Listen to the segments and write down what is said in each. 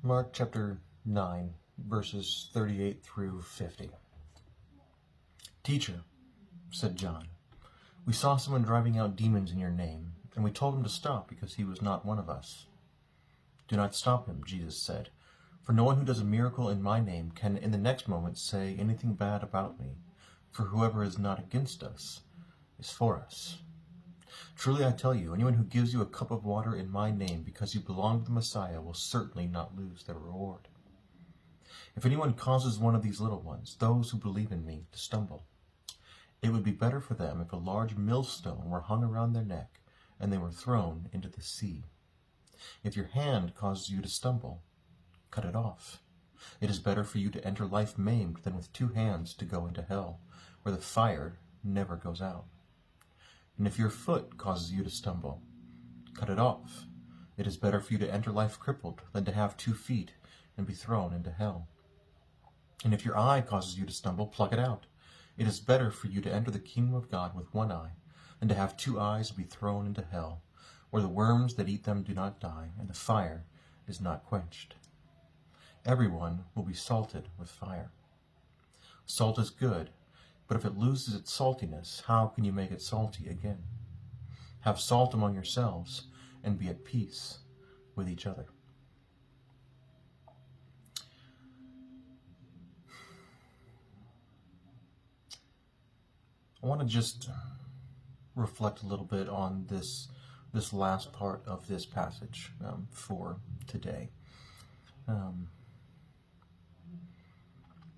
Mark chapter 9, verses 38 through 50. "Teacher," said John, "we saw someone driving out demons in your name, and we told him to stop because he was not one of us." "Do not stop him," Jesus said, "for no one who does a miracle in my name can in the next moment say anything bad about me, for whoever is not against us is for us. Truly I tell you, anyone who gives you a cup of water in my name because you belong to the Messiah will certainly not lose their reward. If anyone causes one of these little ones, those who believe in me, to stumble, it would be better for them if a large millstone were hung around their neck and they were thrown into the sea. If your hand causes you to stumble, cut it off. It is better for you to enter life maimed than with 2 hands to go into hell, where the fire never goes out. And if your foot causes you to stumble, cut it off. It is better for you to enter life crippled than to have 2 feet and be thrown into hell. And if your eye causes you to stumble, pluck it out. It is better for you to enter the kingdom of God with 1 eye than to have 2 eyes and be thrown into hell, where the worms that eat them do not die, and the fire is not quenched. Everyone will be salted with fire. Salt is good, but if it loses its saltiness, how can you make it salty again? Have salt among yourselves and be at peace with each other." I want to just reflect a little bit on this last part of this passage for today,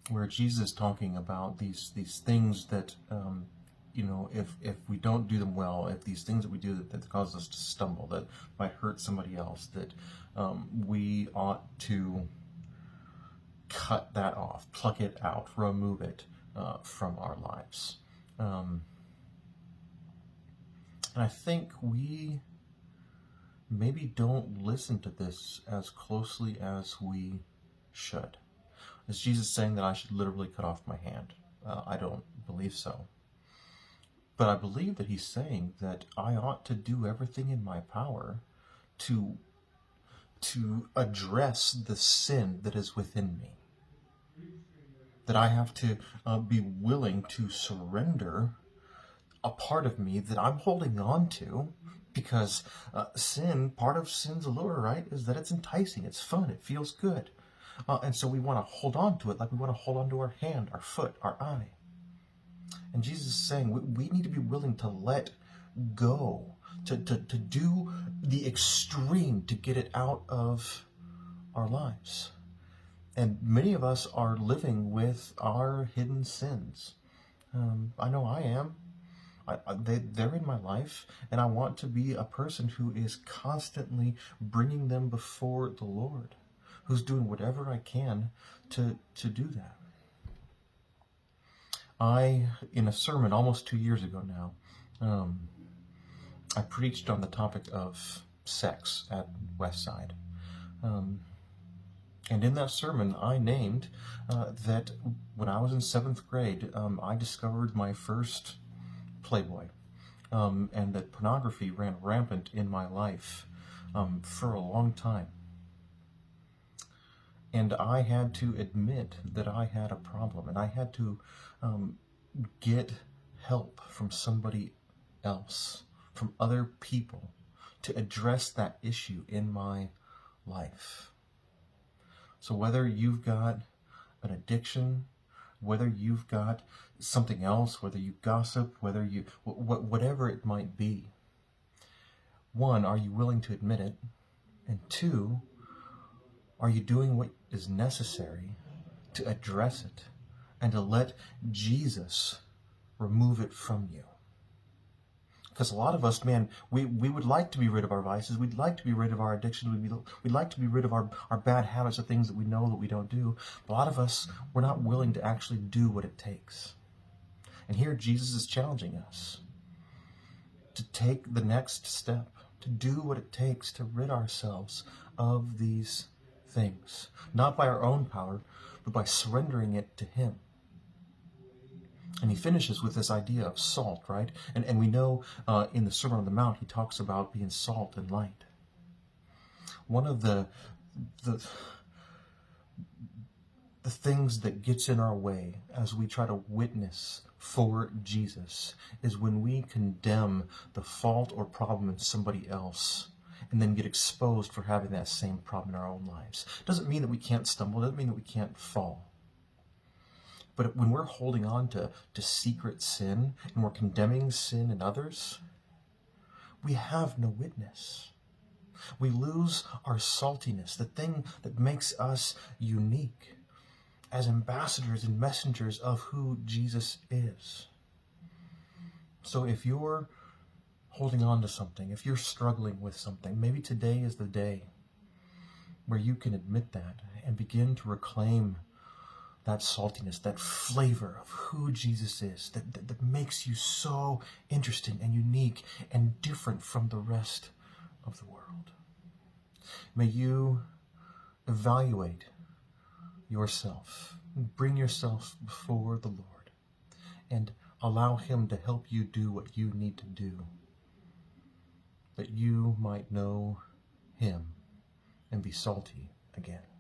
where Jesus is talking about these things that if we don't do them well, if these things that we do that cause us to stumble, that might hurt somebody else, that we ought to cut that off, pluck it out, remove it from our lives. And I think we maybe don't listen to this as closely as we should. Is Jesus saying that I should literally cut off my hand? I don't believe so. But I believe that he's saying that I ought to do everything in my power to address the sin that is within me. That I have to be willing to surrender a part of me that I'm holding on to, because part of sin's allure, right, is that it's enticing, it's fun, it feels good. And so we want to hold on to it like we want to hold on to our hand, our foot, our eye. And Jesus is saying we need to be willing to let go, to do the extreme to get it out of our lives. And many of us are living with our hidden sins. I know I am. They're in my life, and I want to be a person who is constantly bringing them before the Lord, who's doing whatever I can to do that. In a sermon almost 2 years ago now, I preached on the topic of sex at Westside. And in that sermon, I named that when I was in 7th grade, I discovered my first Playboy, and that pornography ran rampant in my life for a long time. And I had to admit that I had a problem, and I had to get help from somebody else, from other people, to address that issue in my life. So whether you've got an addiction, whether you've got something else, whether you gossip, whatever it might be, 1, are you willing to admit it? And 2, are you doing what is necessary to address it and to let Jesus remove it from you? Because a lot of us, man, we would like to be rid of our vices. We'd like to be rid of our addictions. We'd like to be rid of our bad habits, of things that we know that we don't do. But a lot of us, we're not willing to actually do what it takes. And here Jesus is challenging us to take the next step, to do what it takes to rid ourselves of these things. Not by our own power, but by surrendering it to Him. And he finishes with this idea of salt, right? And we know in the Sermon on the Mount, he talks about being salt and light. One of the the things that gets in our way as we try to witness for Jesus is when we condemn the fault or problem in somebody else and then get exposed for having that same problem in our own lives. Doesn't mean that we can't stumble, doesn't mean that we can't fall. But when we're holding on to secret sin and we're condemning sin in others, we have no witness. We lose our saltiness, the thing that makes us unique as ambassadors and messengers of who Jesus is. So if you're holding on to something, if you're struggling with something, maybe today is the day where you can admit that and begin to reclaim that saltiness, that flavor of who Jesus is, that makes you so interesting and unique and different from the rest of the world. May you evaluate yourself, bring yourself before the Lord, and allow Him to help you do what you need to do, that you might know Him and be salty again.